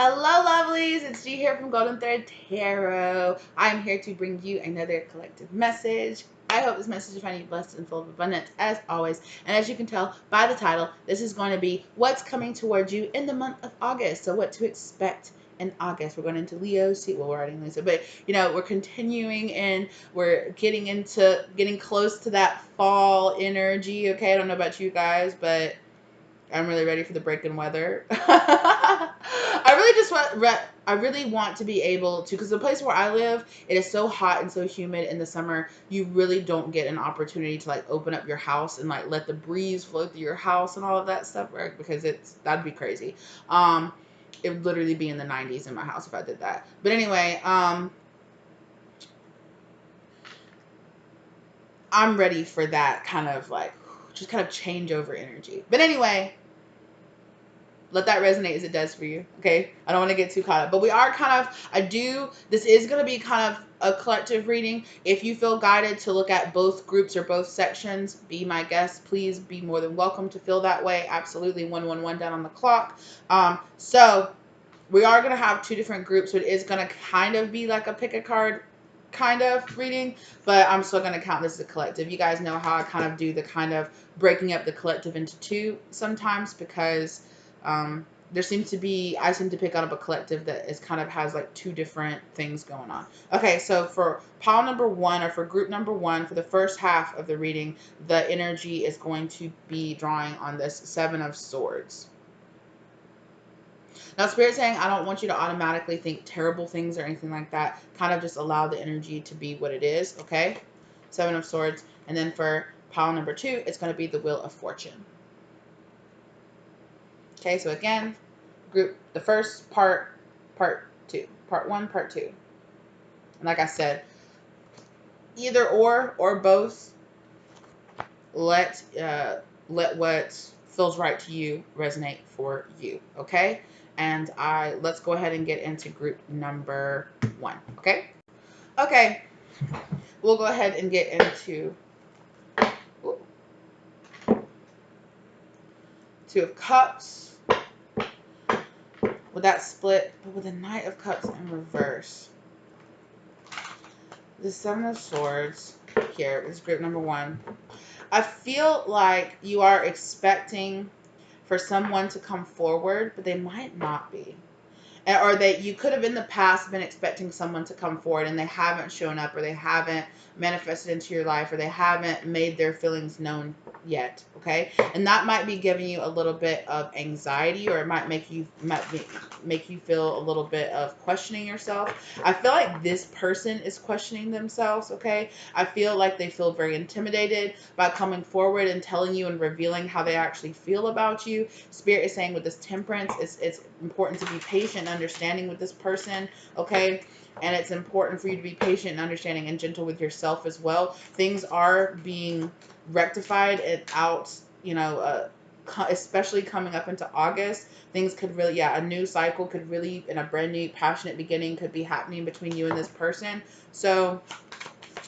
Hello, lovelies. It's G here from Golden Thread Tarot. I am here to bring you another collective message. I hope this message is finding you blessed and full of abundance as always. And as you can tell by the title, this is going to be what's coming towards you in the month of August. So what to expect in August. We're going into Leo. We're already in Leo, but we're continuing and we're getting close to that fall energy. Okay, I don't know about you guys, but I'm really ready for the break in weather. I really want to be able to, because the place where I live, it is so hot and so humid in the summer. You really don't get an opportunity to like open up your house and like let the breeze flow through your house and all of that stuff, right? Because that'd be crazy. It would literally be in the 90s in my house if I did that. But anyway, I'm ready for that kind of like just kind of changeover energy. But anyway, let that resonate as it does for you. Okay, I don't want to get too caught up, but we are this is going to be kind of a collective reading. If you feel guided to look at both groups or both sections, be my guest. Please be more than welcome to feel that way. Absolutely. 111 down on the clock. So we are going to have two different groups, so it is going to kind of be like a pick a card kind of reading, but I'm still going to count this as a collective. You guys know how I kind of do the kind of breaking up the collective into two sometimes, because I seem to pick up a collective that is kind of has like two different things going on. Okay, so for pile number one, or for group number one, for the first half of the reading, the energy is going to be drawing on this Seven of Swords. Now, Spirit's saying, I don't want you to automatically think terrible things or anything like that. Kind of just allow the energy to be what it is, okay? Seven of Swords. And then for pile number two, it's going to be the Wheel of Fortune. Okay, so again, the first part two. Part one, part two. And like I said, either or both, let what feels right to you resonate for you, okay? And let's go ahead and get into group number one, okay? Okay, we'll go ahead and get into Two of Cups with that split, but with the Knight of Cups in reverse. The Seven of Swords here is group number one. I feel like you are expecting for someone to come forward, but they might not be. Or that you could have in the past been expecting someone to come forward and they haven't shown up, or they haven't manifested into your life, or they haven't made their feelings known yet, okay? And that might be giving you a little bit of anxiety, or it might make you feel a little bit of questioning yourself. I feel like this person is questioning themselves, okay? I feel like they feel very intimidated by coming forward and telling you and revealing how they actually feel about you. Spirit is saying with this Temperance, it's important to be patient and understanding with this person, okay? And it's important for you to be patient and understanding and gentle with yourself as well. Things are being rectified especially coming up into August. Things could really, a new cycle could really, and a brand new passionate beginning could be happening between you and this person. So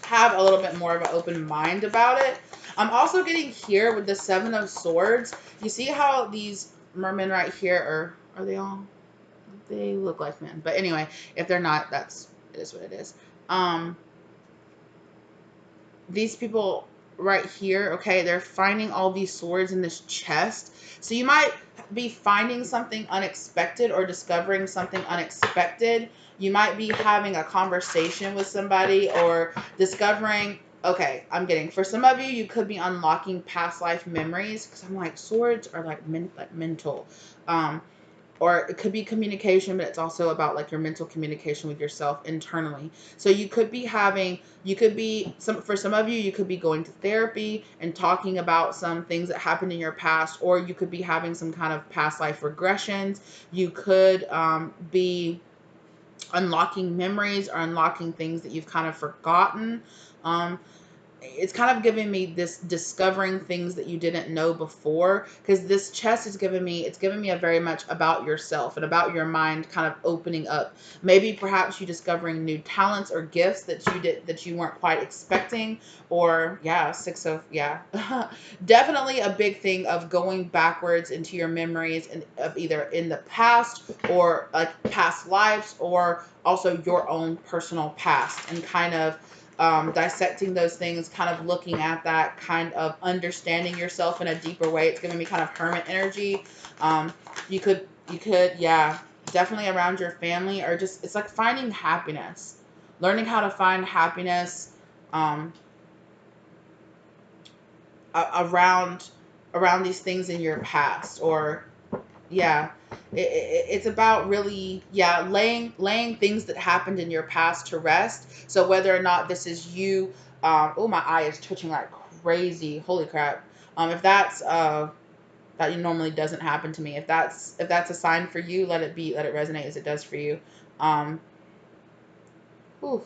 have a little bit more of an open mind about it. I'm also getting here with the Seven of Swords. You see how these mermen right here are they all? They look like men, but anyway, if they're not, it is what it is. These people right here, okay, they're finding all these swords in this chest. So you might be finding something unexpected or discovering something unexpected. You might be having a conversation with somebody or discovering, okay, for some of you, you could be unlocking past life memories, because I'm like, swords are like mental. Or it could be communication, but it's also about like your mental communication with yourself internally. So for some of you, you could be going to therapy and talking about some things that happened in your past, or you could be having some kind of past life regressions. You could be unlocking memories or unlocking things that you've kind of forgotten. it's kind of giving me this discovering things that you didn't know before, because this chest is giving me, it's giving me a very much about yourself and about your mind kind of opening up. Maybe perhaps you discovering new talents or gifts that you weren't quite expecting. Or yeah, six of, yeah. Definitely a big thing of going backwards into your memories, and of either in the past or like past lives, or also your own personal past, and kind of dissecting those things, kind of looking at that, kind of understanding yourself in a deeper way. It's giving me kind of hermit energy. Um, you could, yeah, definitely around your family, or just, it's like finding happiness, learning how to find happiness, um, around these things in your past. Or yeah, it's about really, yeah, laying things that happened in your past to rest. So whether or not this is you, oh, my eye is twitching like crazy, holy crap. If that's that normally doesn't happen to me, if that's a sign for you, let it be, let it resonate as it does for you. um Oof,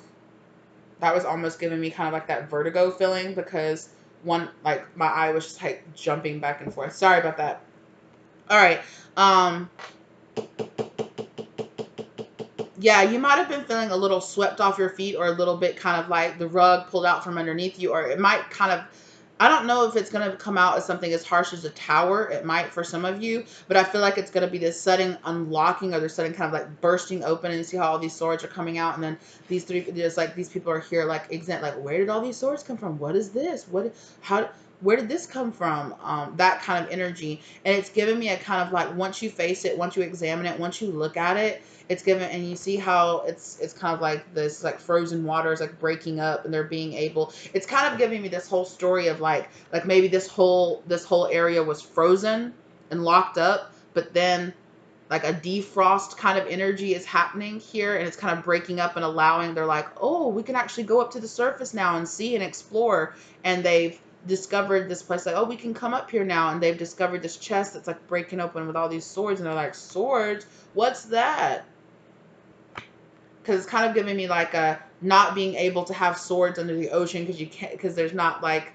that was almost giving me kind of like that vertigo feeling, because one, like my eye was just like jumping back and forth. Sorry about that. All right. um Yeah, you might have been feeling a little swept off your feet, or a little bit kind of like the rug pulled out from underneath you. Or it might kind of, I don't know if it's going to come out as something as harsh as a tower. It might for some of you, but I feel like it's going to be this sudden unlocking, or the sudden kind of like bursting open, and see how all these swords are coming out. And then these three, just like these people are here, like exempt, like, where did all these swords come from? What is this? How, where did this come from? That kind of energy. And it's giving me a kind of like, once you face it, once you examine it, once you look at it, it's given, and you see how it's kind of like this, like frozen waters like breaking up, and they're being able, it's kind of giving me this whole story of like maybe this whole area was frozen and locked up, but then like a defrost kind of energy is happening here, and it's kind of breaking up and allowing, they're like, oh, we can actually go up to the surface now and see and explore. And they've discovered this place, like, oh, we can come up here now. And they've discovered this chest that's like breaking open with all these swords, and they're like, swords, what's that? Because it's kind of giving me like a not being able to have swords under the ocean, because you can't, because there's not like,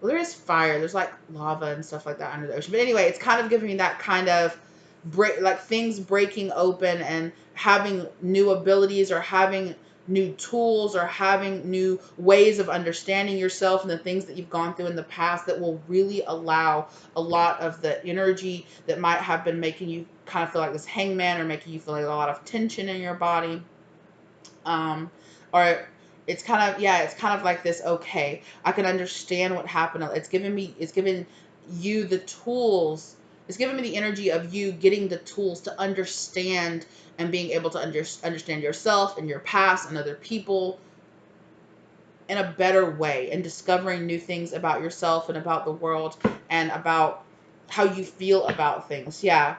well, there is fire, there's like lava and stuff like that under the ocean. But anyway, it's kind of giving me that kind of break, like things breaking open, and having new abilities, or having new tools, or having new ways of understanding yourself and the things that you've gone through in the past, that will really allow a lot of the energy that might have been making you kind of feel like this hangman, or making you feel like a lot of tension in your body. um or it's kind of, yeah, it's kind of like this, okay, I can understand what happened. It's giving you the tools, it's giving me the energy of you getting the tools to understand, and being able to understand yourself and your past and other people in a better way, and discovering new things about yourself and about the world, and about how you feel about things. Yeah.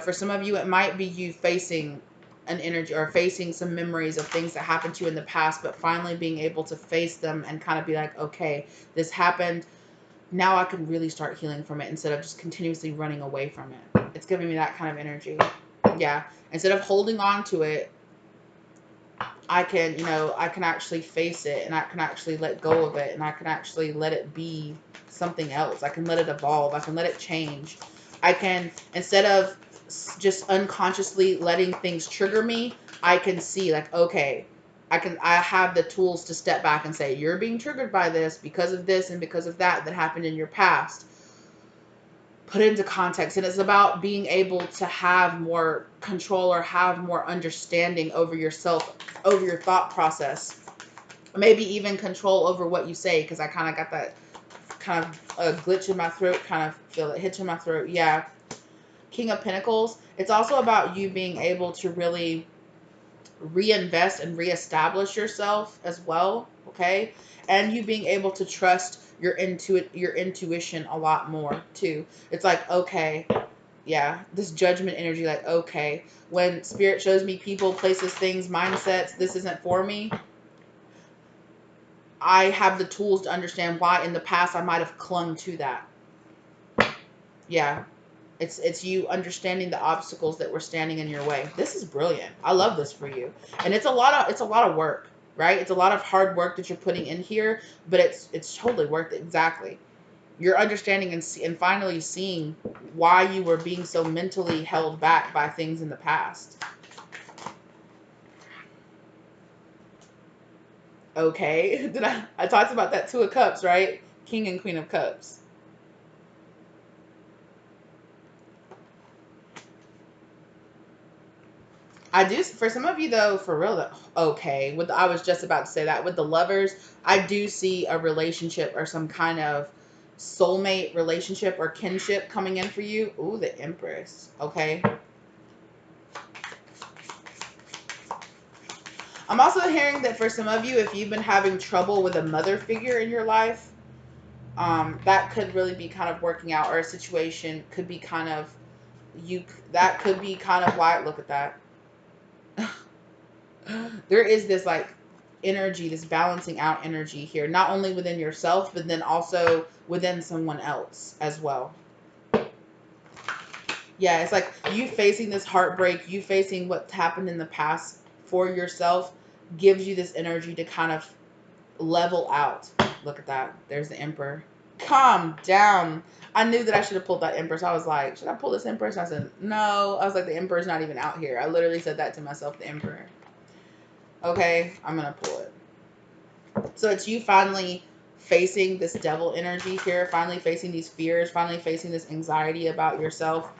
For some of you, it might be you facing an energy, or facing some memories of things that happened to you in the past, but finally being able to face them and kind of be like, okay, this happened. Now I can really start healing from it, instead of just continuously running away from it. It's giving me that kind of energy. Yeah. Instead of holding on to it, I can actually face it, and I can actually let go of it, and I can actually let it be something else. I can let it evolve. I can let it change. I can, instead of just unconsciously letting things trigger me, I can see like, okay, I have the tools to step back and say, you're being triggered by this and because of that happened in your past. Put it into context. And it's about being able to have more control, or have more understanding over yourself, over your thought process, maybe even control over what you say, because I kind of got that kind of a glitch in my throat, kind of feel it hitch in my throat. Yeah. King of Pentacles, it's also about you being able to really reinvest and reestablish yourself as well, okay? And you being able to trust your intuition a lot more too. It's like, okay, yeah, this judgment energy, like, okay, when spirit shows me people, places, things, mindsets, this isn't for me, I have the tools to understand why in the past I might have clung to that. Yeah. It's you understanding the obstacles that were standing in your way. This is brilliant. I love this for you. And it's a lot of work. right? It's a lot of hard work that you're putting in here, but it's totally worth it. Exactly. You're understanding and finally seeing why you were being so mentally held back by things in the past. Okay. Did I talked about that Two of Cups, right? King and Queen of Cups. I do, for some of you though, for real though, okay. With I was just about to say that with the Lovers, I do see a relationship or some kind of soulmate relationship or kinship coming in for you. Ooh, the Empress. Okay. I'm also hearing that for some of you, if you've been having trouble with a mother figure in your life, that could really be kind of working out, or a situation could be kind of you. That could be kind of why. Look at that. There is this like energy, this balancing out energy here, not only within yourself, but then also within someone else as well. Yeah, it's like you facing this heartbreak, you facing what's happened in the past for yourself gives you this energy to kind of level out. Look at that. There's the Emperor. Calm down. I knew that I should have pulled that Empress. I was like, should I pull this Empress? And I said, no. I was like, the Emperor's not even out here. I literally said that to myself, the Emperor. Okay, I'm going to pull it. So it's you finally facing this devil energy here, finally facing these fears, finally facing this anxiety about yourself.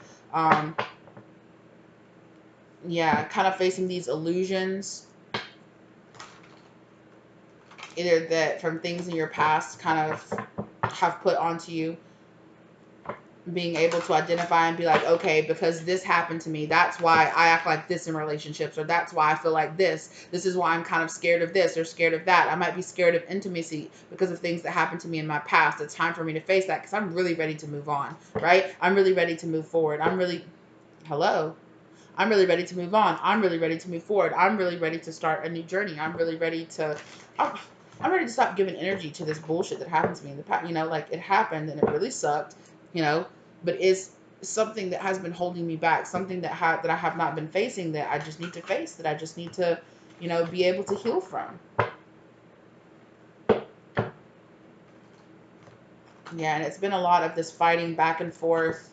Yeah, kind of facing these illusions, either that from things in your past kind of have put onto you. Being able to identify and be like, okay, because this happened to me, that's why I act like this in relationships, or that's why I feel like this is why I'm kind of scared of this or scared of that. I might be scared of intimacy because of things that happened to me in my past. It's time for me to face that because I'm really ready to move on, right? I'm really ready to move forward. I'm really ready to move on. I'm really ready to move forward. I'm really ready to start a new journey. I'm ready to stop giving energy to this bullshit that happened to me in the past. Like it happened and it really sucked, but it's something that has been holding me back, something that I have not been facing, that I just need to face, that I just need to, be able to heal from. Yeah, and it's been a lot of this fighting back and forth,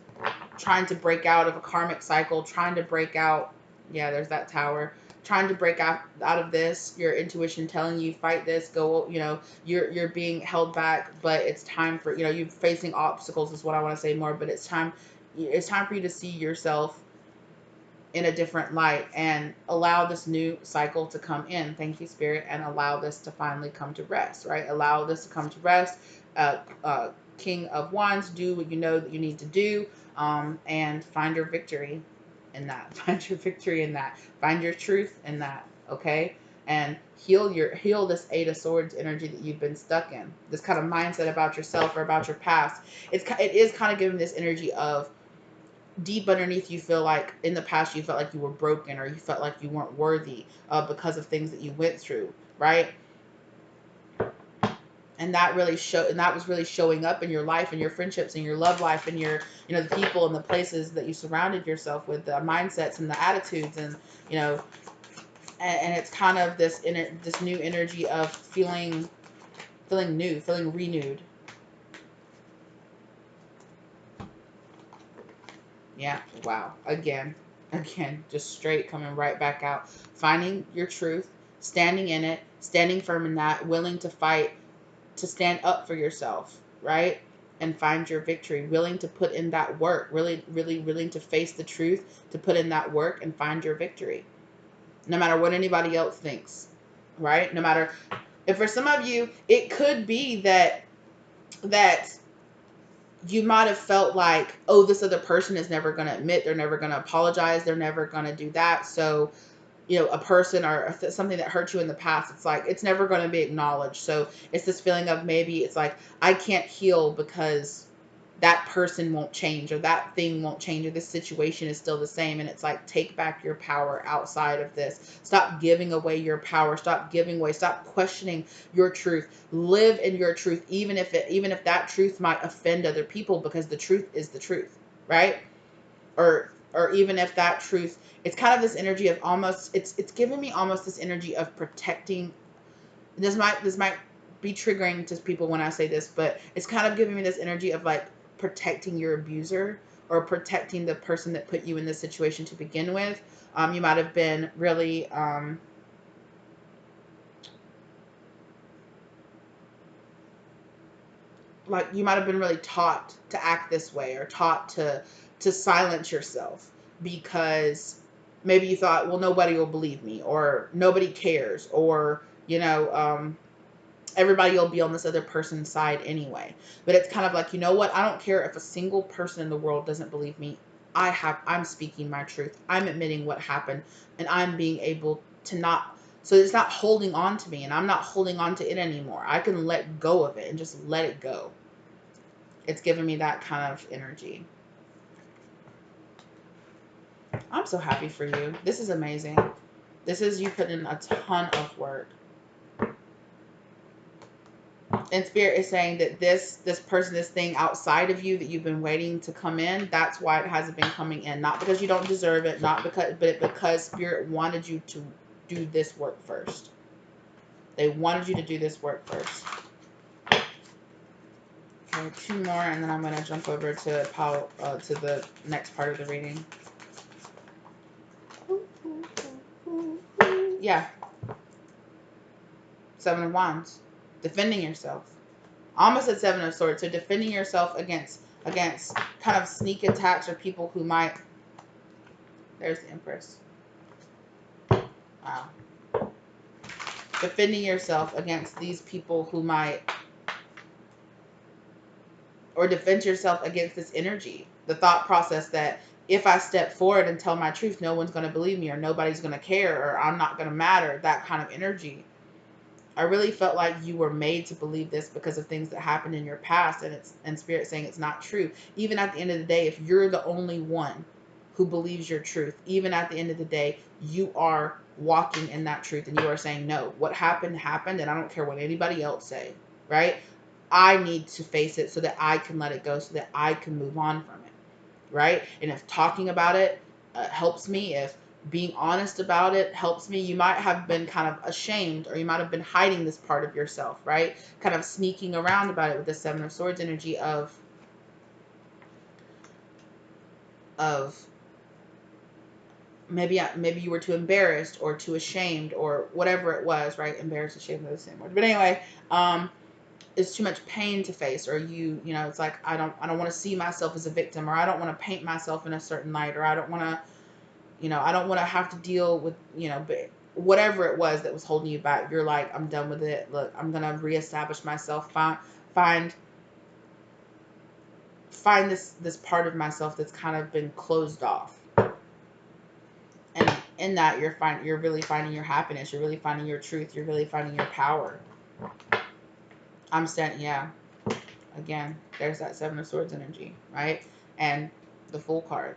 trying to break out of a karmic cycle, trying to break out. Yeah, there's that Tower. Trying to break out of this, your intuition telling you fight this, go, you're being held back, but it's time for, you're facing obstacles is what I want to say more, but it's time for you to see yourself in a different light and allow this new cycle to come in. Thank you, Spirit, and allow this to finally come to rest, right? Allow this to come to rest. King of Wands, do what you know that you need to do, and find your victory in that. Find your victory in that. Find your truth in that, okay? And heal this Eight of Swords energy that you've been stuck in. This kind of mindset about yourself or about your past. It is kind of giving this energy of deep underneath you feel like in the past you felt like you were broken or you felt like you weren't worthy because of things that you went through, right? And that was really showing up in your life and your friendships and your love life and your, the people and the places that you surrounded yourself with, the mindsets and the attitudes, and and it's kind of this new energy of feeling new, feeling renewed. Yeah, wow. Again, just straight coming right back out. Finding your truth, standing in it, standing firm in that, willing to fight, to stand up for yourself, right? And find your victory, willing to put in that work, really, really willing to face the truth, to put in that work and find your victory. No matter what anybody else thinks, right? No matter if for some of you, it could be that you might have felt like, oh, this other person is never going to admit, they're never going to apologize, they're never going to do that. So, a person or something that hurt you in the past, it's like, it's never going to be acknowledged. So it's this feeling of maybe it's like, I can't heal because that person won't change, or that thing won't change, or this situation is still the same. And it's like, take back your power outside of this. Stop giving away your power. Stop questioning your truth. Live in your truth, even if that truth might offend other people, because the truth is the truth, right? Or even if that truth, it's kind of this energy of almost, it's giving me almost this energy of protecting This might be triggering to people when I say this, but it's kind of giving me this energy of like protecting your abuser or protecting the person that put you in this situation to begin with. You might have been really like you might have been really taught to act this way, or taught to silence yourself because maybe you thought, well, nobody will believe me, or nobody cares, or everybody will be on this other person's side anyway. But it's kind of like, you know what? I don't care if a single person in the world doesn't believe me. I'm speaking my truth. I'm admitting what happened, and I'm being able to not, so it's not holding on to me, and I'm not holding on to it anymore. I can let go of it and just let it go. It's giving me that kind of energy. I'm so happy for you. This is amazing. This is you put in a ton of work. And Spirit is saying that this person, this thing outside of you that you've been waiting to come in, that's why it hasn't been coming in. Not because you don't deserve it, not because, but because Spirit wanted you to do this work first. They wanted you to do this work first. Okay, 2 more, and then I'm going to jump over to to the next part of the reading. Yeah. 7 of Wands. Defending yourself. I almost said 7 of Swords. So defending yourself against kind of sneak attacks or people who might. There's the Empress. Wow. Defending yourself against these people who might, or defend yourself against this energy. The thought process that if I step forward and tell my truth, no one's going to believe me, or nobody's going to care, or I'm not going to matter. That kind of energy. I really felt like you were made to believe this because of things that happened in your past, and Spirit saying it's not true. Even at the end of the day, if you're the only one who believes your truth, even at the end of the day, you are walking in that truth, and you are saying, no, what happened, happened, and I don't care what anybody else say, right? I need to face it so that I can let it go, so that I can move on from it, right? And if talking about it helps me, if being honest about it helps me, you might have been kind of ashamed, or you might have been hiding this part of yourself, right? Kind of sneaking around about it with the 7 of Swords energy of maybe you were too embarrassed or too ashamed or whatever it was, right? Embarrassed, ashamed are the same word. But anyway, it's too much pain to face, or it's like I don't want to see myself as a victim, or I don't want to paint myself in a certain light, or I don't want to I don't want to have to deal with, but whatever it was that was holding you back, you're like, I'm done with it. Look, I'm going to reestablish myself, find this part of myself that's kind of been closed off. And in that, you're really finding your happiness. You're really finding your truth. You're really finding your power. I'm standing, yeah. Again, there's that 7 of Swords energy, right? And the Fool card.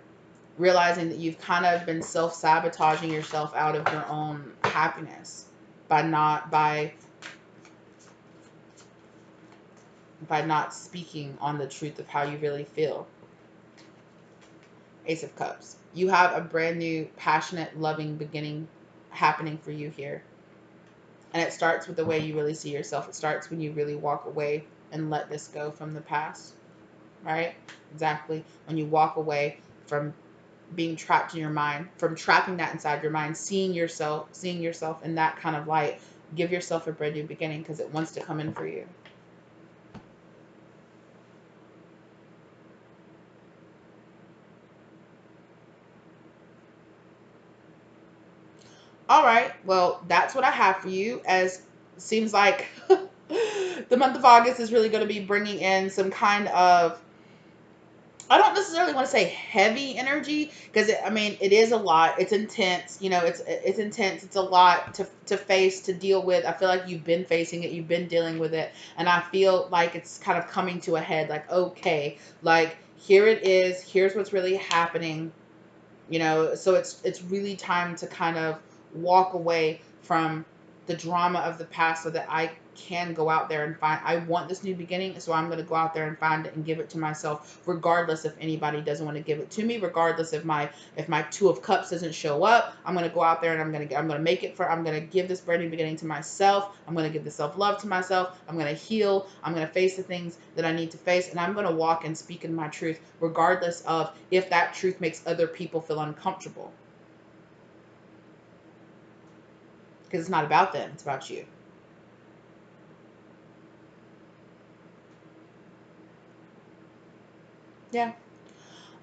Realizing that you've kind of been self-sabotaging yourself out of your own happiness by not speaking on the truth of how you really feel. Ace of Cups. You have a brand new, passionate, loving beginning happening for you here. And it starts with the way you really see yourself. It starts when you really walk away and let this go from the past, right? Exactly. When you walk away from being trapped in your mind, from trapping that inside your mind, seeing yourself in that kind of light, give yourself a brand new beginning because it wants to come in for you. All right, well, that's what I have for you. As seems like the month of August is really going to be bringing in some kind of, I don't necessarily want to say heavy energy, because it is a lot. It's intense. It's intense. It's a lot to face, to deal with. I feel like you've been facing it. You've been dealing with it. And I feel like it's kind of coming to a head. Like, okay, like here it is. Here's what's really happening. So it's really time to kind of walk away from the drama of the past so that I can go out there and find, I want this new beginning, so I'm going to go out there and find it and give it to myself, regardless if anybody doesn't want to give it to me, regardless if my Two of Cups doesn't show up. I'm going to go out there and I'm going to make it for, I'm going to give this brand new beginning to myself. I'm going to give the self-love to myself. I'm going to heal. I'm going to face the things that I need to face, and I'm going to walk and speak in my truth, regardless of if that truth makes other people feel uncomfortable. Because it's not about them, it's about you. Yeah.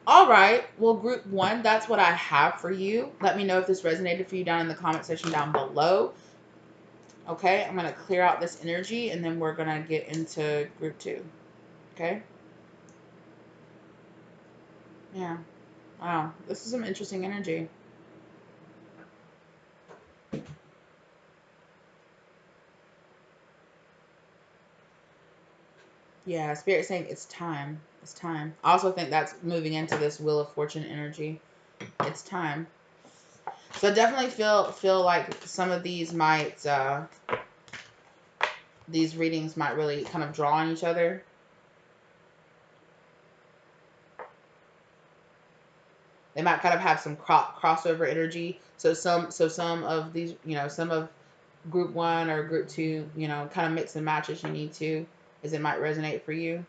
All right. Well, group 1, that's what I have for you. Let me know if this resonated for you down in the comment section down below. Okay. I'm going to clear out this energy, and then we're going to get into group 2. Okay. Yeah. Wow. This is some interesting energy. Yeah. Spirit saying it's time. It's time. I also think that's moving into this Wheel of Fortune energy. It's time. So I definitely feel like some of these might, these readings might really kind of draw on each other. They might kind of have some crossover energy. So some of these, some of group 1 or group 2, kind of mix and match as you need to, as it might resonate for you.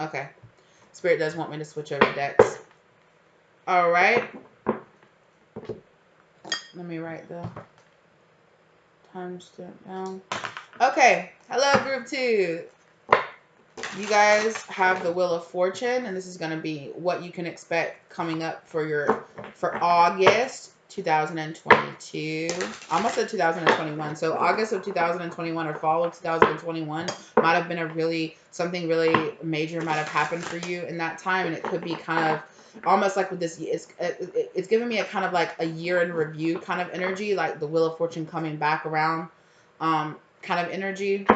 Okay. Spirit does want me to switch over decks. All right. Let me write the timestamp down. Okay. Hello, group 2. You guys have the Wheel of Fortune, and this is going to be what you can expect coming up for August 2022. I almost said 2021. So August of 2021 or fall of 2021 might have been something really major might have happened for you in that time, and it could be kind of almost like with this, it's giving me a kind of like a year in review kind of energy, like the Wheel of Fortune coming back around kind of energy.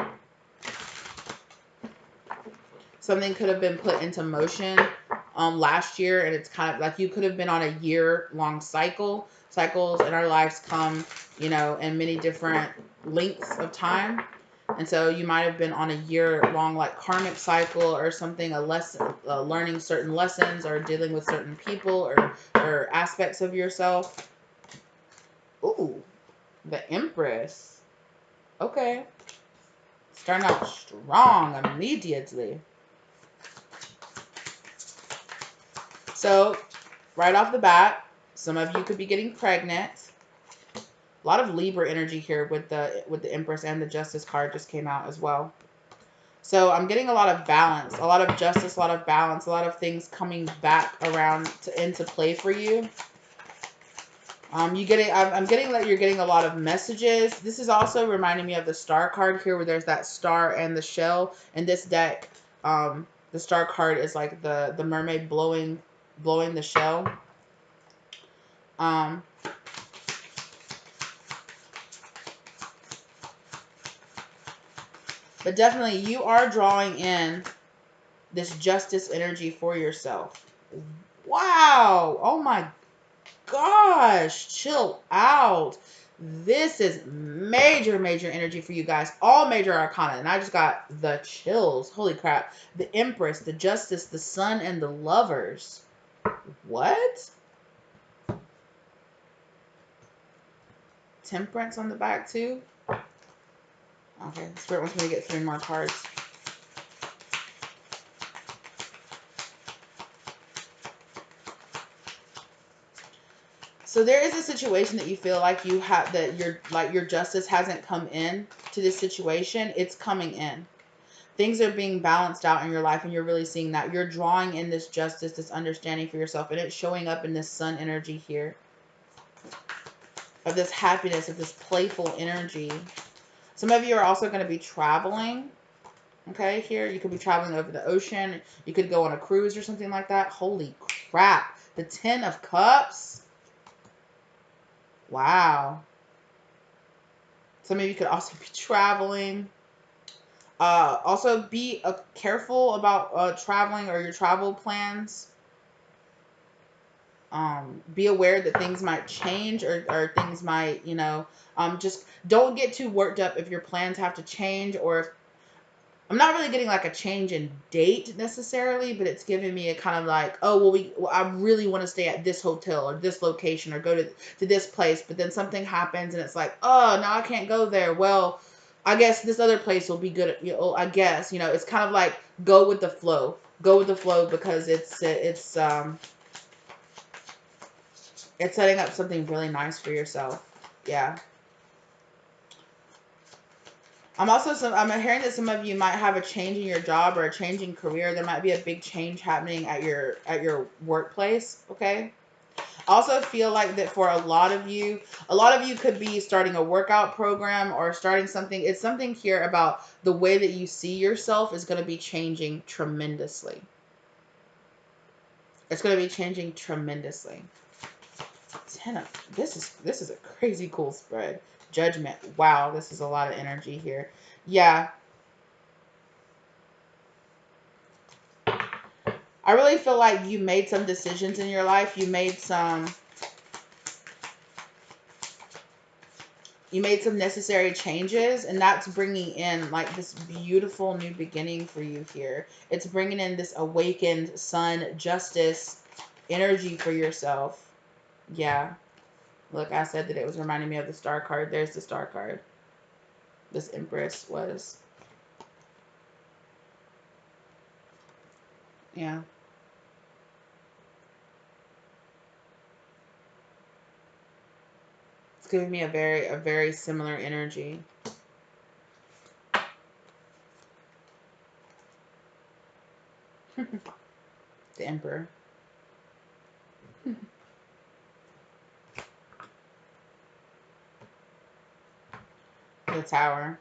Something could have been put into motion last year, and it's kind of like you could have been on a year-long cycle. Cycles in our lives come, in many different lengths of time. And so you might have been on a year-long like karmic cycle or something, a lesson, learning certain lessons or dealing with certain people or aspects of yourself. Ooh, the Empress. Okay. Starting out strong immediately. So, right off the bat, some of you could be getting pregnant. A lot of Libra energy here with the Empress, and the Justice card just came out as well. So I'm getting a lot of balance, a lot of justice, a lot of balance, a lot of things coming back around into play for you. I'm getting that you're getting a lot of messages. This is also reminding me of the Star card here, where there's that star and the shell. In this deck, the Star card is like the mermaid blowing the shell. But definitely you are drawing in this justice energy for yourself. Wow. Oh my gosh. Chill out. This is major, major energy for you guys. All major arcana. And I just got the chills. Holy crap. The Empress, the Justice, the Sun, and the Lovers. What? Temperance on the back too? Okay. Spirit wants me to get 3 more cards. So there is a situation that you feel like you have, that your justice hasn't come in to this situation. It's coming in. Things are being balanced out in your life, and you're really seeing that. You're drawing in this justice, this understanding for yourself, and it's showing up in this Sun energy here. Of this happiness, of this playful energy. Some of you are also going to be traveling. Okay, here. You could be traveling over the ocean. You could go on a cruise or something like that. Holy crap. The 10 of Cups. Wow. Some of you could also be traveling. Also be careful about traveling or your travel plans. Be aware that things might change, or things might, just don't get too worked up if your plans have to change, or if I'm not really getting like a change in date necessarily, but it's giving me a kind of like, oh, well, I really want to stay at this hotel or this location or go to this place, but then something happens and it's like, oh, now I can't go there. Well, I guess this other place will be good. I guess, it's kind of like go with the flow. Go with the flow, because it's setting up something really nice for yourself. Yeah. I'm hearing that some of you might have a change in your job or a change in career. There might be a big change happening at your workplace. Okay. I also feel like that for a lot of you could be starting a workout program or starting something. It's something here about the way that you see yourself is going to be changing tremendously. It's going to be changing tremendously. This is a crazy cool spread. Judgment. Wow, this is a lot of energy here. Yeah. I really feel like you made some decisions in your life. You made some necessary changes, and that's bringing in like this beautiful new beginning for you here. It's bringing in this awakened sun justice energy for yourself. Yeah. Look, I said that it was reminding me of the star card. There's the star card. This Empress was. Yeah. It's giving me a very similar energy. The Emperor. The Tower.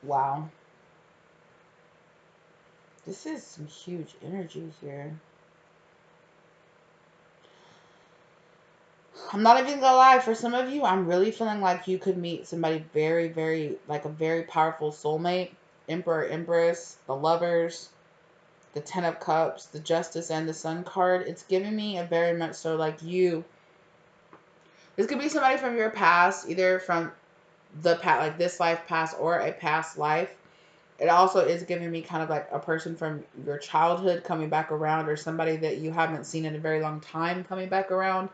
Wow. This is some huge energy here. I'm not even gonna lie, for some of you, I'm really feeling like you could meet somebody like a very powerful soulmate. Emperor, Empress, the Lovers, the Ten of Cups, the Justice, and the Sun card. It's giving me a very much so like you. This could be somebody from your past, either from the past, like this life past, or a past life. It also is giving me kind of like a person from your childhood coming back around, or somebody that you haven't seen in a very long time coming back around.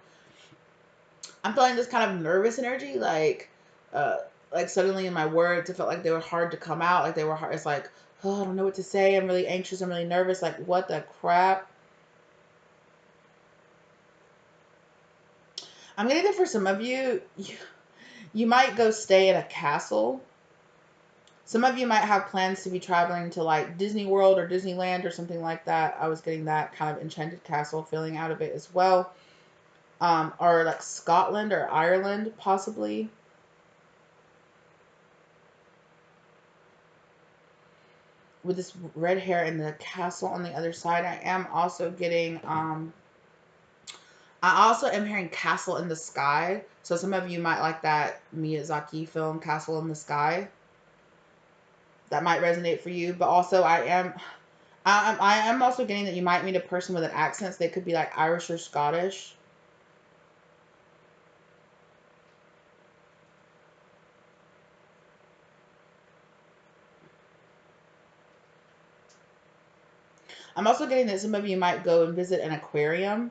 I'm feeling this kind of nervous energy, uh, like suddenly in my words, it felt like they were hard to come out, like they were hard. It's like, oh, I don't know what to say. I'm really anxious. I'm really nervous. Like, what the crap? I'm getting it for some of you. You might go stay at a castle. Some of you might have plans to be traveling to like Disney World or Disneyland or something like that. I was getting that kind of enchanted castle feeling out of it as well. Or like Scotland or Ireland, possibly. With this red hair and the castle on the other side. I also am hearing Castle in the Sky. So some of you might like that Miyazaki film, Castle in the Sky. That might resonate for you. But also I am also getting that you might meet a person with an accent. So they could be like Irish or Scottish. I'm also getting that some of you might go and visit an aquarium.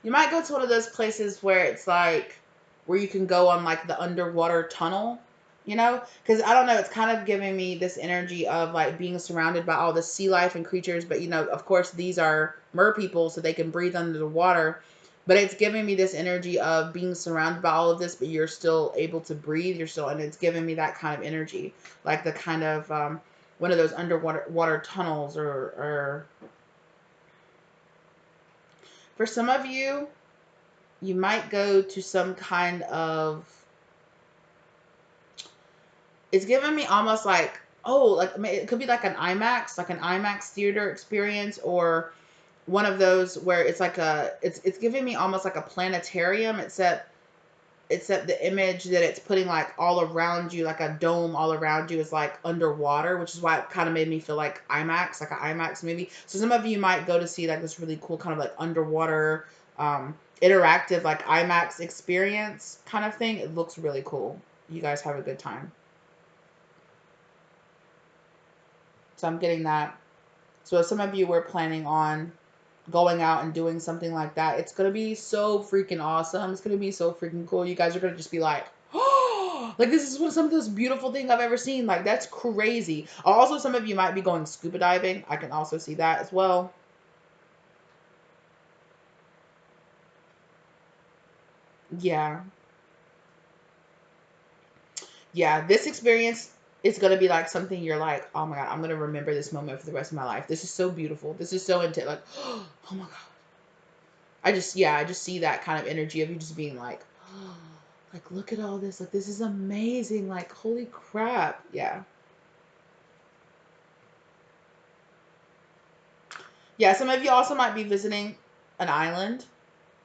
You might go to one of those places where it's like, where you can go on like the underwater tunnel, Because I don't know, it's kind of giving me this energy of like being surrounded by all the sea life and creatures. But, of course, these are mer people, so they can breathe under the water. But it's giving me this energy of being surrounded by all of this, but you're still able to breathe. And it's giving me that kind of energy, like the kind of one of those underwater tunnels, or for some of you, you might go to some kind of It's giving me almost like, oh, like it could be like an IMAX theater experience, or one of those where it's like it's giving me almost like a planetarium, except the image that it's putting like all around you, like a dome all around you, is like underwater, which is why it kind of made me feel like IMAX, like an IMAX movie. So some of you might go to see like this really cool kind of like underwater interactive like IMAX experience kind of thing. It looks really cool. You guys have a good time. So I'm getting that. So if some of you were planning on going out and doing something like that, it's gonna be so freaking awesome. It's gonna be so freaking cool. You guys are gonna just be like, oh, like this is some of those beautiful things I've ever seen. Like that's crazy. Also, some of you might be going scuba diving. I can also see that as well. Yeah, yeah. This experience is gonna be like something you're like, oh my god, I'm gonna remember this moment for the rest of my life. This is so beautiful. This is so intense. Like, oh my god. I just see that kind of energy of you just being like, oh, like, look at all this. Like, this is amazing. Like, holy crap. Yeah. Yeah. Some of you also might be visiting an island.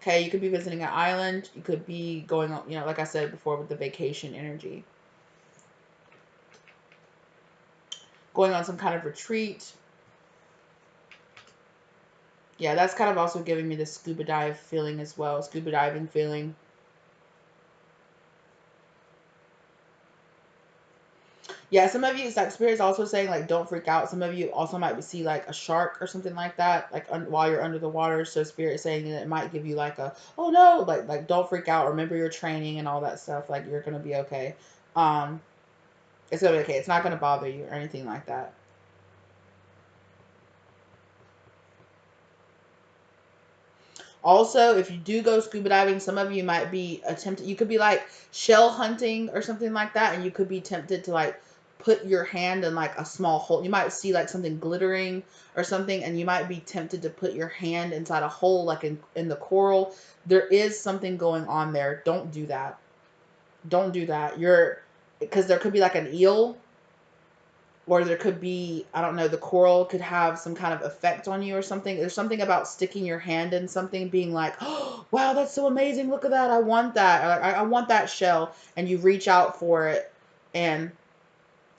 Okay. You could be visiting an island. You could be going on, like I said before with the vacation energy, going on some kind of retreat. Yeah. That's kind of also giving me the scuba dive feeling as well. Scuba diving feeling. Yeah, some of you, it's like Spirit's also saying, like, don't freak out. Some of you also might see, like, a shark or something like that, like, while you're under the water. So Spirit is saying that it might give you, like, oh, no, like, don't freak out. Remember your training and all that stuff. Like, you're going to be okay. Um, it's going to be okay. It's not going to bother you or anything like that. Also, if you do go scuba diving, some of you might be attempted. You could be like shell hunting or something like that, and you could be tempted to like put your hand in like a small hole. You might see like something glittering or something, and you might be tempted to put your hand inside a hole, like in the coral. There is something going on there. Don't do that. Don't do that. Because there could be like an eel, or there could be, I don't know, the coral could have some kind of effect on you or something. There's something about sticking your hand in something, being like, oh, wow, that's so amazing. Look at that. I want that. Or like, I want that shell. And you reach out for it, and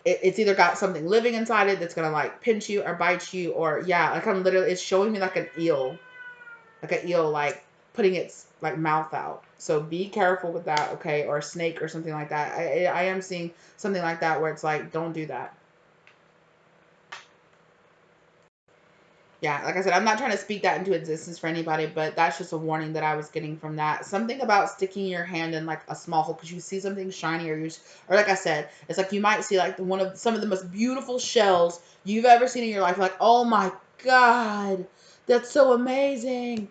it's either got something living inside it that's going to like pinch you or bite you, or yeah, like I'm literally, it's showing me like an eel, like putting its like mouth out. So be careful with that, okay? Or a snake or something like that. I am seeing something like that where it's like, don't do that. Yeah, like I said, I'm not trying to speak that into existence for anybody, but that's just a warning that I was getting from that. Something about sticking your hand in like a small hole because you see something shiny, or like I said, it's like you might see like one of some of the most beautiful shells you've ever seen in your life. Like, oh my god, that's so amazing.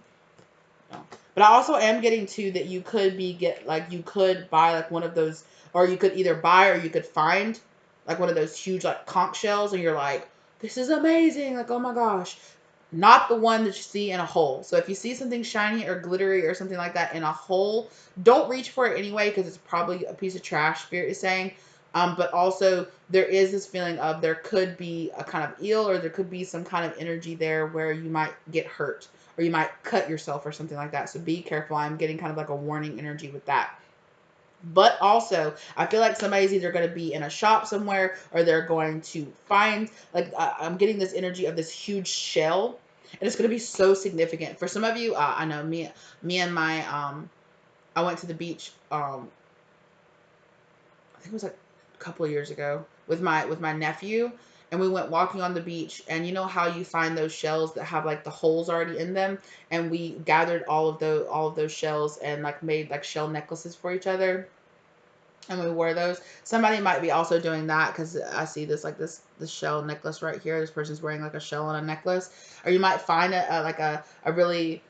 No. But I also am getting to that you could you could buy like one of those, or you could either buy or you could find like one of those huge like conch shells, and you're like, this is amazing. Like, oh my gosh. Not the one that you see in a hole. So if you see something shiny or glittery or something like that in a hole, don't reach for it anyway because it's probably a piece of trash, Spirit is saying. But also there is this feeling of there could be a kind of eel, or there could be some kind of energy there where you might get hurt or you might cut yourself or something like that. So be careful. I'm getting kind of like a warning energy with that. But also, I feel like somebody's either going to be in a shop somewhere, or they're going to find, like, I'm getting this energy of this huge shell, and it's going to be so significant. For some of you, I know me and my, I went to the beach, I think it was like a couple of years ago with my nephew, and we went walking on the beach, and you know how you find those shells that have like the holes already in them, and we gathered all of those shells and like made like shell necklaces for each other, and we wore those. Somebody might be also doing that because I see this shell necklace right here. This person's wearing like a shell on a necklace, or you might find a really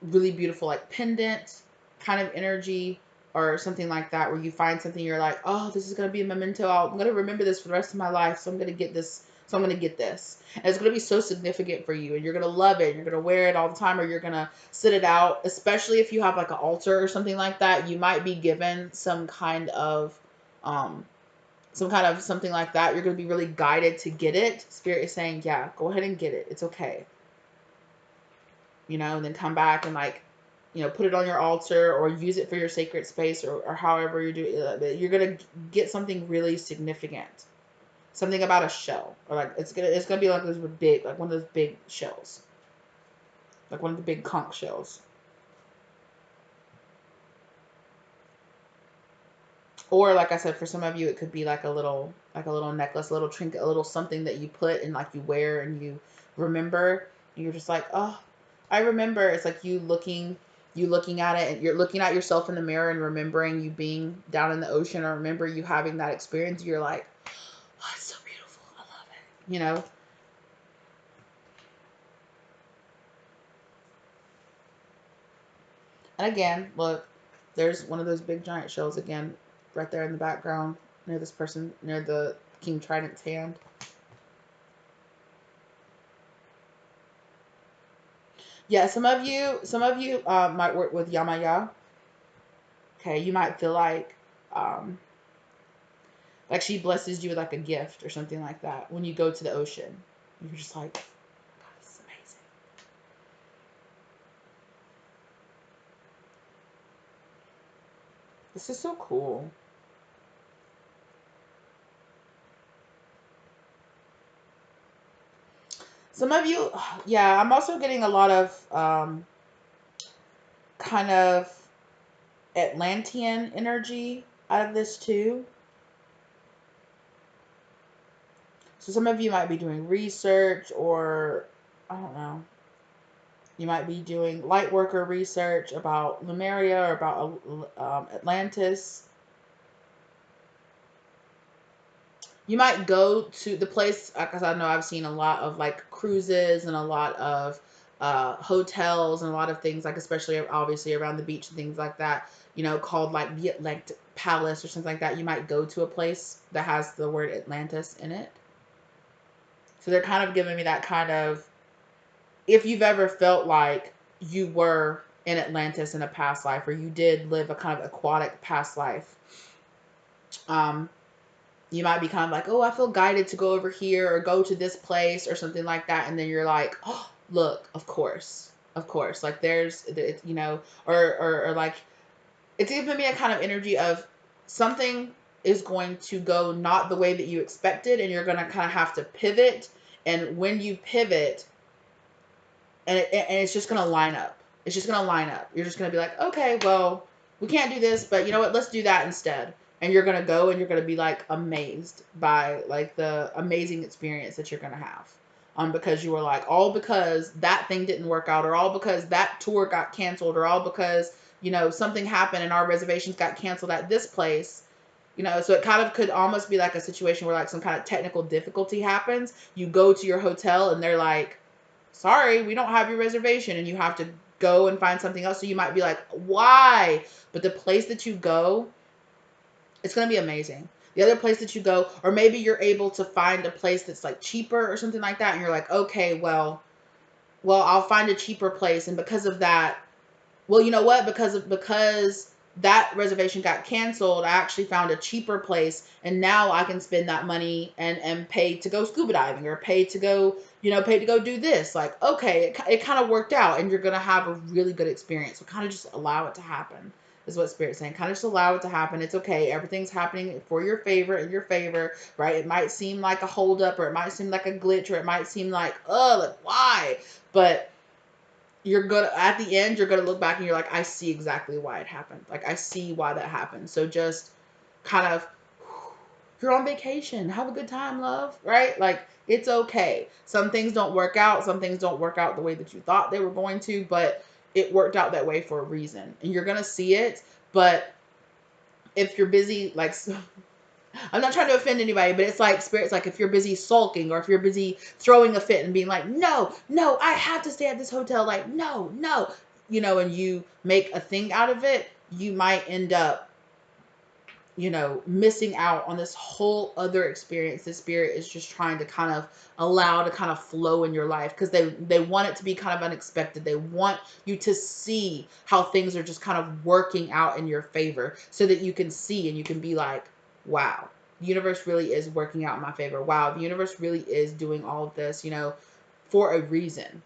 really beautiful like pendant kind of energy or something like that, where you find something you're like, oh, this is gonna be a memento. I'm gonna remember this for the rest of my life. So I'm gonna get this. So I'm gonna get this, and it's gonna be so significant for you, and you're gonna love it. You're gonna wear it all the time, or you're gonna sit it out. Especially if you have like an altar or something like that, you might be given some kind of um some kind of something like that. You're going to be really guided to get it. Spirit is saying, yeah, go ahead and get it. It's okay. You know, and then come back and like, you know, put it on your altar or use it for your sacred space, or however you do it. You're going to get something really significant. Something about a shell, or like it's gonna be like this big, like one of those big shells, like one of the big conch shells. Or like I said, for some of you, it could be like a little necklace, a little trinket, a little something that you put and like you wear and you remember. And you're just like, oh, I remember. It's like you looking at it, and you're looking at yourself in the mirror and remembering you being down in the ocean, or remember you having that experience. You're like, oh, it's so beautiful. I love it. You know. And again, look, there's one of those big giant shells again, right there in the background, near this person, near the King Trident's hand. Yeah, some of you might work with Yamaya. Okay, you might feel um, like she blesses you with like a gift or something like that when you go to the ocean. You're just like, God, this is amazing. This is so cool. Some of you, yeah, I'm also getting a lot of kind of Atlantean energy out of this too. So some of you might be doing research, or I don't know. You might be doing light worker research about Lemuria or about Atlantis. You might go to the place, because I know I've seen a lot of like cruises and a lot of hotels and a lot of things, like especially obviously around the beach and things like that, you know, called like the Atlantic Palace or something like that. You might go to a place that has the word Atlantis in it. So they're kind of giving me that kind of, if you've ever felt like you were in Atlantis in a past life, or you did live a kind of aquatic past life, um, you might be kind of like, oh, I feel guided to go over here or go to this place or something like that. And then you're like, oh, look, of course. Like there's, you know, or like, it's giving me a kind of energy of something is going to go not the way that you expected, and you're going to kind of have to pivot. And when you pivot, and it's just going to line up. It's just going to line up. You're just going to be like, okay, well, we can't do this, but you know what? Let's do that instead. And you're going to go and you're going to be like amazed by like the amazing experience that you're going to have. Because you were like, all because that thing didn't work out, or all because that tour got canceled, or all because, you know, something happened and our reservations got canceled at this place. You know, so it kind of could almost be like a situation where like some kind of technical difficulty happens. You go to your hotel and they're like, sorry, we don't have your reservation, and you have to go and find something else. So you might be like, why? But the place that you go, it's going to be amazing. The other place that you go, or maybe you're able to find a place that's like cheaper or something like that. And you're like, okay, well, I'll find a cheaper place. And because of that, well, you know what? Because that reservation got canceled, I actually found a cheaper place, and now I can spend that money and pay to go scuba diving, or pay to go, you know, pay to go do this. Like, okay, it kind of worked out, and you're going to have a really good experience. So kind of just allow it to happen is what Spirit's saying. Kind of just allow it to happen. It's okay. Everything's happening for your favor, in your favor, right? It might seem like a holdup, or it might seem like a glitch, or it might seem like, oh, like why? But you're gonna, at the end, you're gonna look back and you're like, I see exactly why it happened. Like, I see why that happened. So just kind of, you're on vacation, have a good time, love, right? Like, it's okay. Some things don't work out. Some things don't work out the way that you thought they were going to, but it worked out that way for a reason. And you're gonna see it. But if you're busy, like, I'm not trying to offend anybody, but it's like Spirit's like, if you're busy sulking, or if you're busy throwing a fit and being like, no, I have to stay at this hotel. Like, no, you know, and you make a thing out of it, you might end up, you know, missing out on this whole other experience that Spirit is just trying to kind of allow to kind of flow in your life, because they want it to be kind of unexpected. They want you to see how things are just kind of working out in your favor, so that you can see and you can be like, wow, the universe really is working out in my favor. Wow, the universe really is doing all of this, for a reason.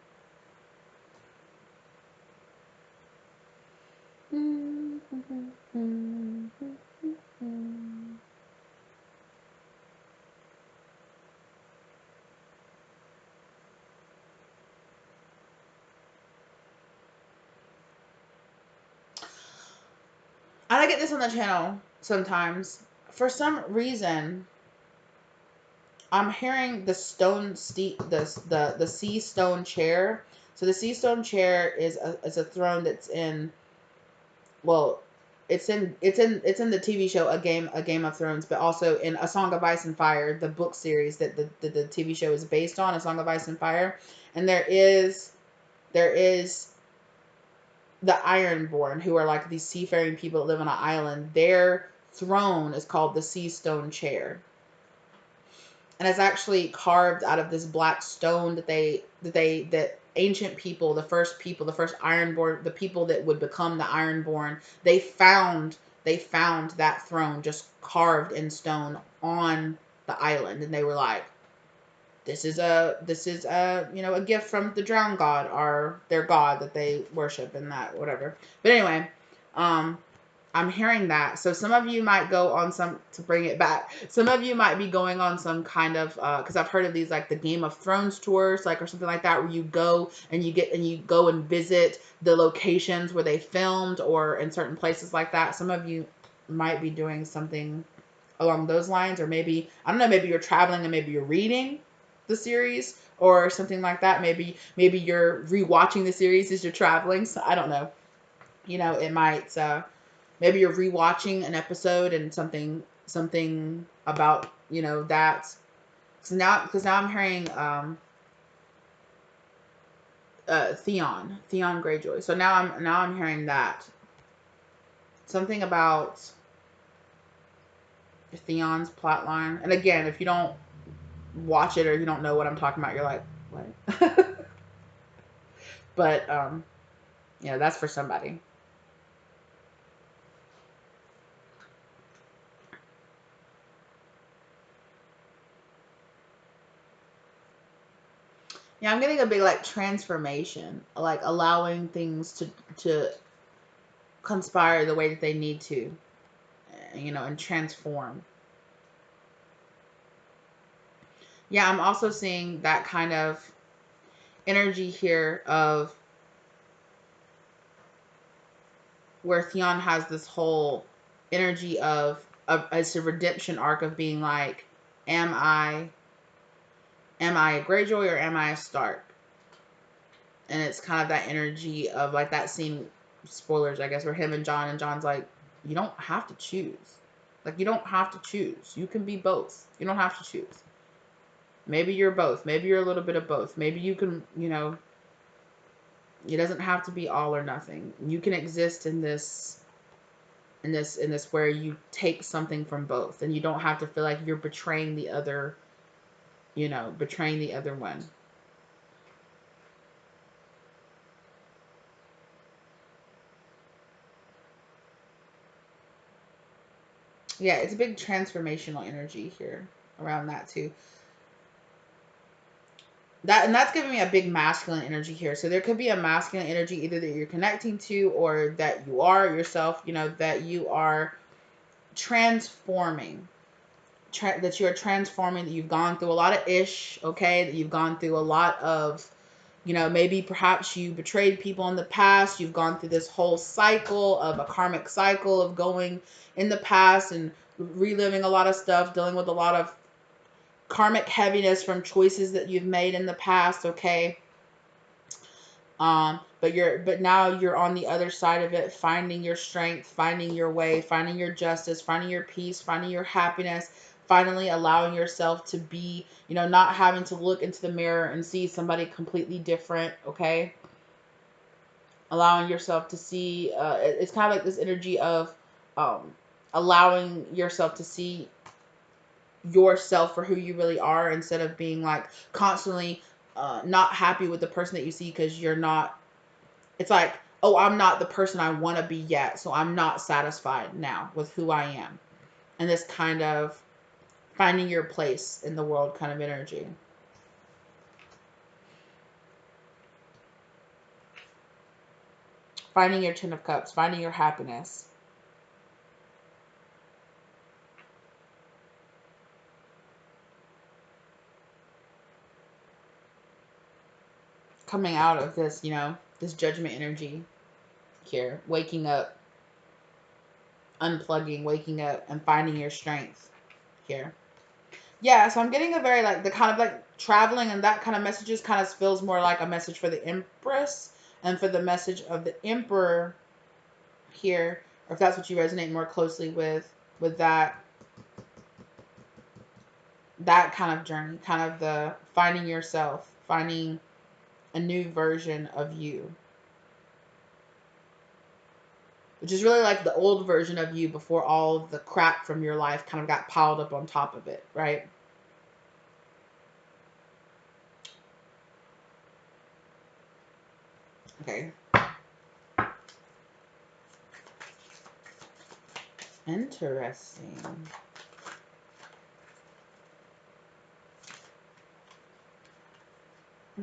I get this on the channel sometimes. For some reason, I'm hearing the the sea stone chair. So the sea stone chair is a throne that's in, well, it's in the TV show A Game of Thrones, but also in A Song of Ice and Fire, the book series that the TV show is based on, A Song of Ice and Fire. And there is the Ironborn, who are like these seafaring people that live on an island. Their throne is called the Sea Stone Chair, and it's actually carved out of this black stone that ancient people, the first Ironborn, the people that would become the Ironborn, they found that throne just carved in stone on the island, and they were like, this is a gift from the drowned god, or their god that they worship, and that whatever. But anyway, I'm hearing that. So some of you might go on to bring it back. Some of you might be going on some kind of, because I've heard of these, like the Game of Thrones tours, like, or something like that, where you go and you go and visit the locations where they filmed, or in certain places like that. Some of you might be doing something along those lines, or maybe, I don't know, maybe you're traveling and maybe you're reading the series or something like that. Maybe you're rewatching the series as you're traveling. So I don't know. It might. Maybe you're rewatching an episode and something about that. So now I'm hearing Theon Greyjoy. So now I'm hearing that something about Theon's plotline. And again, if you don't watch it or you don't know what I'm talking about, you're like, what? But that's for somebody. Yeah, I'm getting a big like transformation, like allowing things to conspire the way that they need to, and transform. Yeah, I'm also seeing that kind of energy here of where Theon has this whole energy of it's a redemption arc of being like, am I a Greyjoy or am I a Stark? And it's kind of that energy of like that scene, spoilers I guess, where him and John's like, you don't have to choose. Like, you don't have to choose. You can be both. You don't have to choose. Maybe you're both. Maybe you're a little bit of both. Maybe you can, it doesn't have to be all or nothing. You can exist in this where you take something from both, and you don't have to feel like you're betraying the other, betraying the other one. Yeah, it's a big transformational energy here around that too. That's giving me a big masculine energy here. So there could be a masculine energy either that you're connecting to, or that you are yourself, that you are transforming. That you're transforming, that you've gone through a lot of okay? That you've gone through a lot of, maybe perhaps you betrayed people in the past. You've gone through this whole cycle of a karmic cycle of going in the past and reliving a lot of stuff, dealing with a lot of karmic heaviness from choices that you've made in the past, okay? But now you're on the other side of it, finding your strength, finding your way, finding your justice, finding your peace, finding your happiness, finally allowing yourself to be, not having to look into the mirror and see somebody completely different, okay? Allowing yourself to see, it's kind of like this energy of allowing yourself to see yourself for who you really are, instead of being like constantly not happy with the person that you see, because you're not, it's like, oh, I'm not the person I want to be yet, so I'm not satisfied now with who I am. And this kind of Finding your place in the world kind of energy. Finding your Ten of Cups. Finding your happiness. Coming out of this, you know, this judgment energy here. Waking up. Unplugging. Waking up and finding your strength here. Yeah, so I'm getting a very, like, the kind of, like, traveling and that kind of messages kind of feels more like a message for the Empress and for the message of the Emperor here, or if that's what you resonate more closely with that kind of journey, kind of the finding yourself, finding a new version of you, which is really like the old version of you before all of the crap from your life kind of got piled up on top of it, right? Okay. Interesting.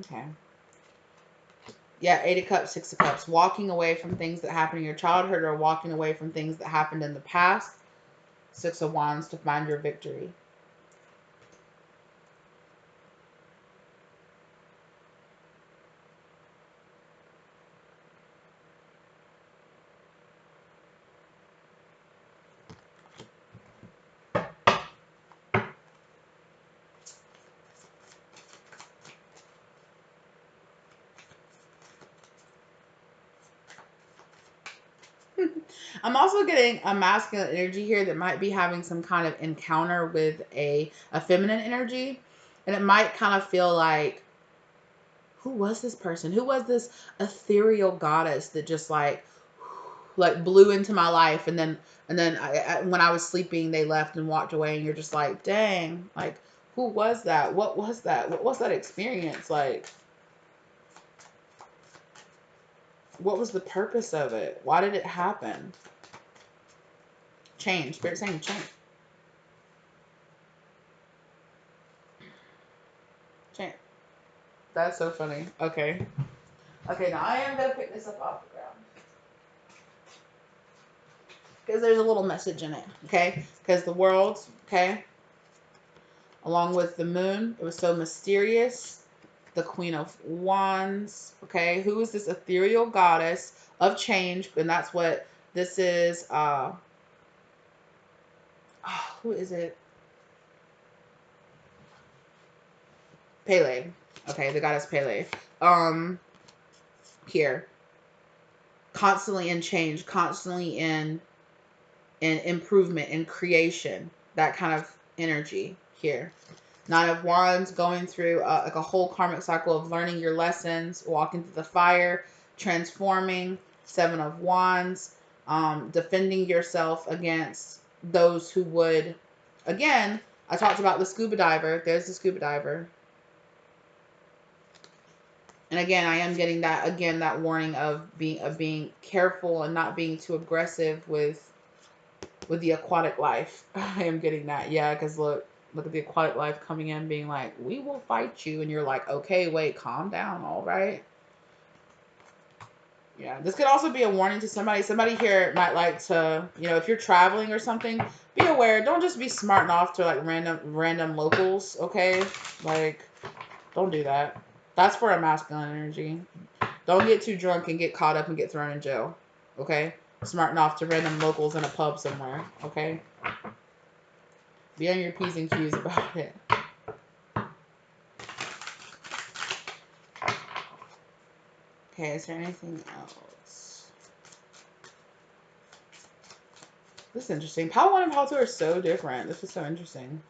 Okay. Yeah, Eight of Cups, Six of Cups. Walking away from things that happened in your childhood or walking away from things that happened in the past. Six of Wands to find your victory. I'm also getting a masculine energy here that might be having some kind of encounter with a feminine energy. And it might kind of feel like, who was this person? Who was this ethereal goddess that just like blew into my life, and then when I was sleeping they left and walked away, and you're just like, dang, like, who was that? What was that? What was that experience? Like, what was the purpose of it? Why did it happen? Change. Spirit saying change. Change. That's so funny. Okay. Okay, now I am going to pick this up off the ground. Because there's a little message in it. Okay? Because the world, okay, along with the moon, it was so mysterious. The Queen of Wands, okay? Who is this ethereal goddess of change? And that's what this is. Who is it? Pele. Okay, the goddess Pele. Here. Constantly in change, constantly in improvement, in creation. That kind of energy here. Nine of Wands, going through like a whole karmic cycle of learning your lessons, walking through the fire, transforming. Seven of Wands, defending yourself against those who would, again, I talked about the scuba diver. There's the scuba diver. And again, I am getting that, again, that warning of being careful and not being too aggressive with the aquatic life. I am getting that. Yeah, because look at the aquatic life coming in being like, we will fight you. And you're like, okay, wait, calm down. All right. Yeah, this could also be a warning to somebody. Somebody here might like to, you know, if you're traveling or something, be aware. Don't just be smarting off to like random locals, okay? Like, don't do that. That's for a masculine energy. Don't get too drunk and get caught up and get thrown in jail, okay? Smarting off to random locals in a pub somewhere, okay? Be on your P's and Q's about it. Okay, is there anything else? This is interesting. Pile 1 and Pile 2 are so different. This is so interesting.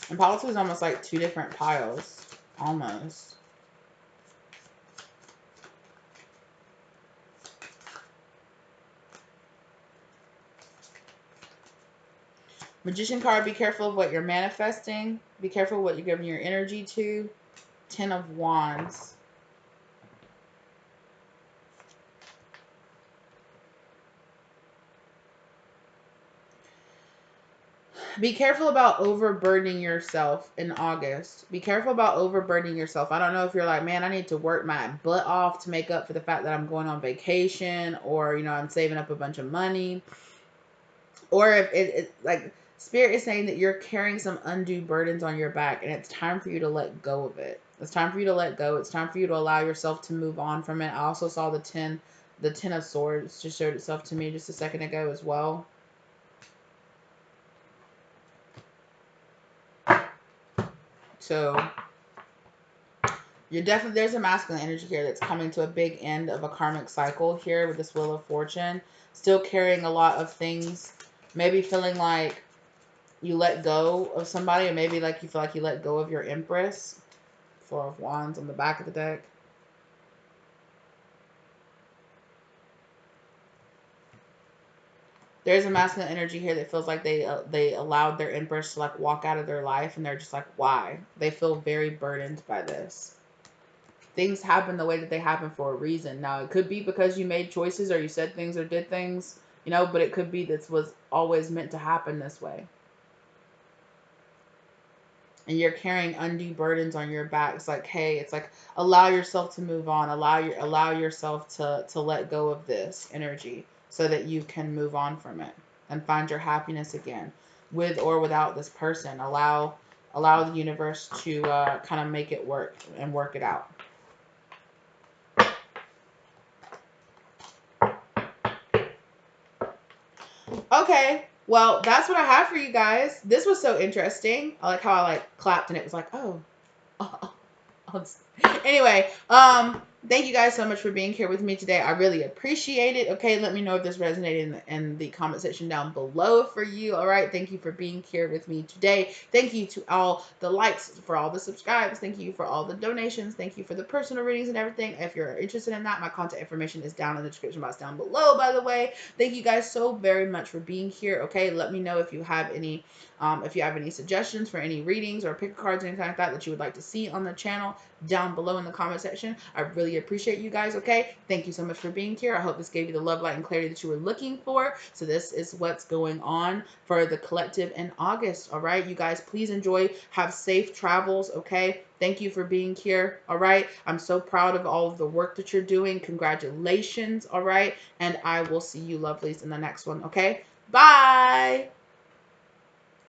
And Pile 2 is almost like two different piles. Almost. Magician card, be careful of what you're manifesting. Be careful what you're giving your energy to. Ten of Wands. Be careful about overburdening yourself in August. Be careful about overburdening yourself. I don't know if you're like, man, I need to work my butt off to make up for the fact that I'm going on vacation, or, you know, I'm saving up a bunch of money. Or if it like, Spirit is saying that you're carrying some undue burdens on your back, and it's time for you to let go of it. It's time for you to let go. It's time for you to allow yourself to move on from it. I also saw the Ten of Swords just showed itself to me just a second ago as well. So you're definitely, there's a masculine energy here that's coming to a big end of a karmic cycle here with this Wheel of Fortune. Still carrying a lot of things. Maybe feeling like you let go of somebody, or maybe like you feel like you let go of your Empress. Four of Wands on the back of the deck. There's a masculine energy here that feels like they allowed their Empress to like walk out of their life, and they're just like, why? They feel very burdened by this. Things happen the way that they happen for a reason. Now, it could be because you made choices, or you said things, or did things, you know, but it could be this was always meant to happen this way. And you're carrying undue burdens on your back. It's like, hey, it's like, allow yourself to move on. Allow yourself to let go of this energy so that you can move on from it and find your happiness again, with or without this person. Allow the universe to kind of make it work and work it out. Okay, well, that's what I have for you guys. This was so interesting. I like how I like clapped and it was like, oh. Anyway, thank you guys so much for being here with me today. I really appreciate it. Okay, let me know if this resonated in the comment section down below for you. All right, thank you for being here with me today. Thank you to all the likes, for all the subscribes. Thank you for all the donations. Thank you for the personal readings and everything. If you're interested in that, my contact information is down in the description box down below, by the way. Thank you guys so very much for being here. Okay, let me know if you have any suggestions for any readings or pick cards or anything like that you would like to see on the channel down below in the comment section. I really appreciate you guys. Okay, thank you so much for being here. I hope this gave you the love, light, and clarity that you were looking for. So this is what's going on for the collective in August. All right, you guys, please enjoy, have safe travels. Okay, thank you for being here. All right, I'm so proud of all of the work that you're doing. Congratulations. All right, and I will see you lovelies in the next one. Okay, bye.